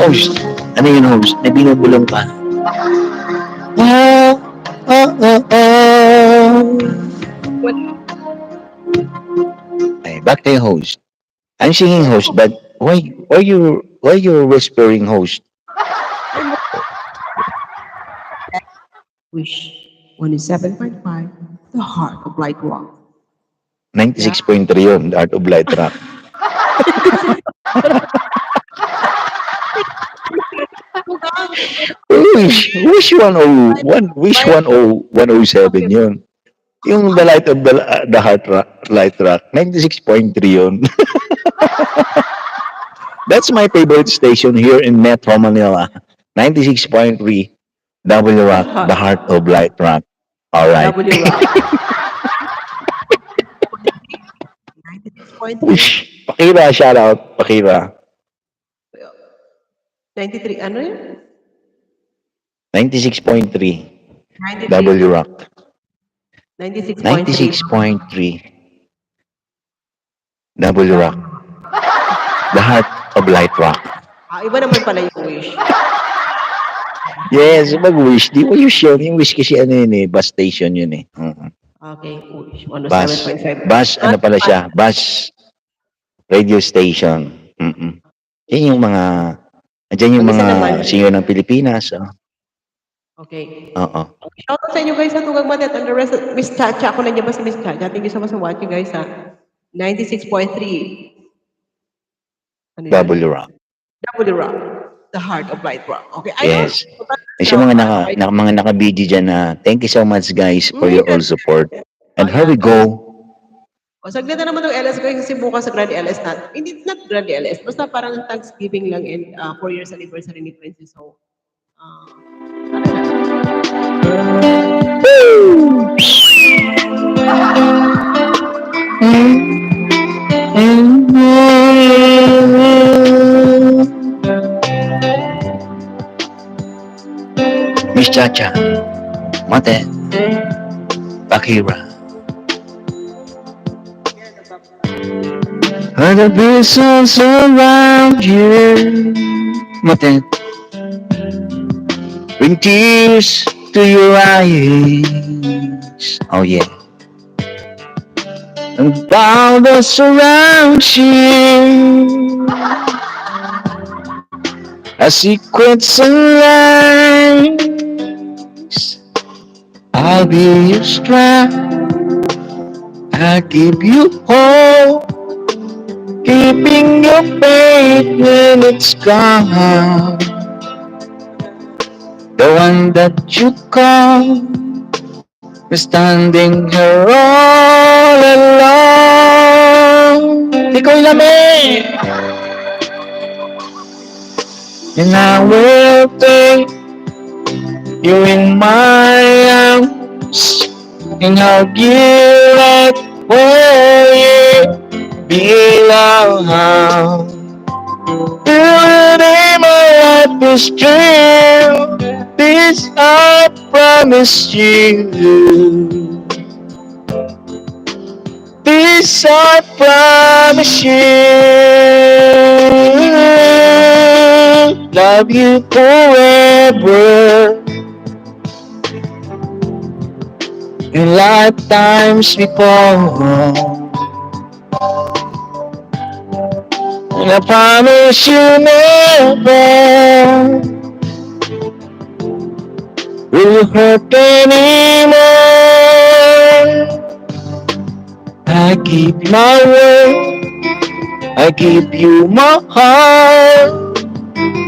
Host. Ano yun, host? Na binubulong ka. Ah, ah, ah, ah. Ay, back to yung host. I'm singing host, but why you whispering host? Wish 27.5, the heart of Light Rock. 96.3 yun, The Art of Light Rock. Wish 101, Wish 107 yun. Yung The Light of the Heart Rock, Light Rock, 96.3 yun. That's my favorite station here in Metro Manila. 96.3 W Rock, the Heart of Light Rock. Alright. W Rock. 96.3. Wish. Pakira, shout out. Pakira. 93, ano yun? 96.3 93. W Rock. 96.3. 96.3 W Rock. The Heart of Light Rock. Iba naman pala yung wish. Yes, mag-wish. Di mo wish yun. Yung wish kasi ano yun eh. Bus station yun eh. Okay, wish Bus. 107.5. Bus, ano pala siya? Bus radio station. Yan yung mga, andyan yung mga singer ng Pilipinas. Okay. Oo. Shout out sa inyo guys sa Tugang Matet and the rest. Miss Chacha, ako nandiyan ba si Miss Chacha? Thank you so much for watching guys ha. 96.3. Ano yan? W Rock. W Rock. The Heart of Light Rock. Okay. Yes. Kasi mga naka-BG dyan na thank you so much guys for your all support. And here we go. O, saglit na naman ng LS ko kasi bukas sa Grand LS na. Hindi, not Grand LS. Basta parang Thanksgiving lang and 4 years anniversary ni Princess. So, Miss Chacha, Mate, Bakira. Are the whistles around you, Mate? Bring tears to your eyes. Oh yeah. And all that surrounds you. A secrets and lies. I'll be your strength. I'll give you hope. Keeping your faith when it's gone. The one that you call is standing here all alone. Ikaw yung lamig. And I will take you in my arms, and I'll give it where you belong. Till the day my life is true, this I promise you. This I promise you. Love you forever. In lifetimes before. And I promise you never will hurt anymore. I keep my word, I give you my heart.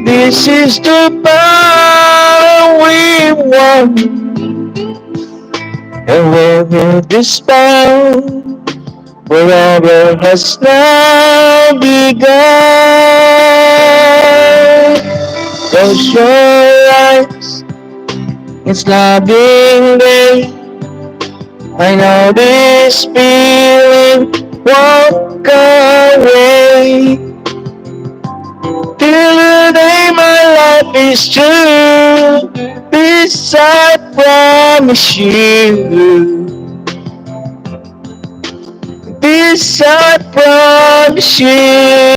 This is the power we want. And wherever this spell forever has now begun. Close your eyes, it's loving day. I know this feeling won't go away. Till the day my life is true, this I promise you. This I promise you.